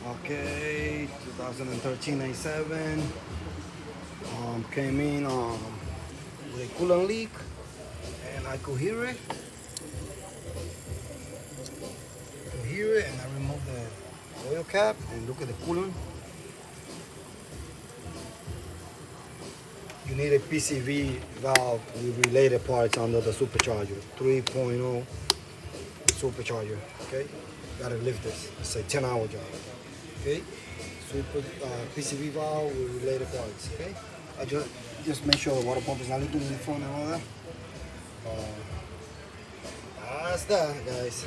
Okay, 2013 A7 came in with a coolant leak, and I could hear it. And I removed the oil cap and look at the coolant. You need a PCV valve with related parts under the supercharger, 3.0 supercharger. Okay, gotta lift this. It's a 10-hour job. Okay, PCV valve with related parts. Okay, I just make sure the water pump is not leaking in the front and all that. That's that, guys.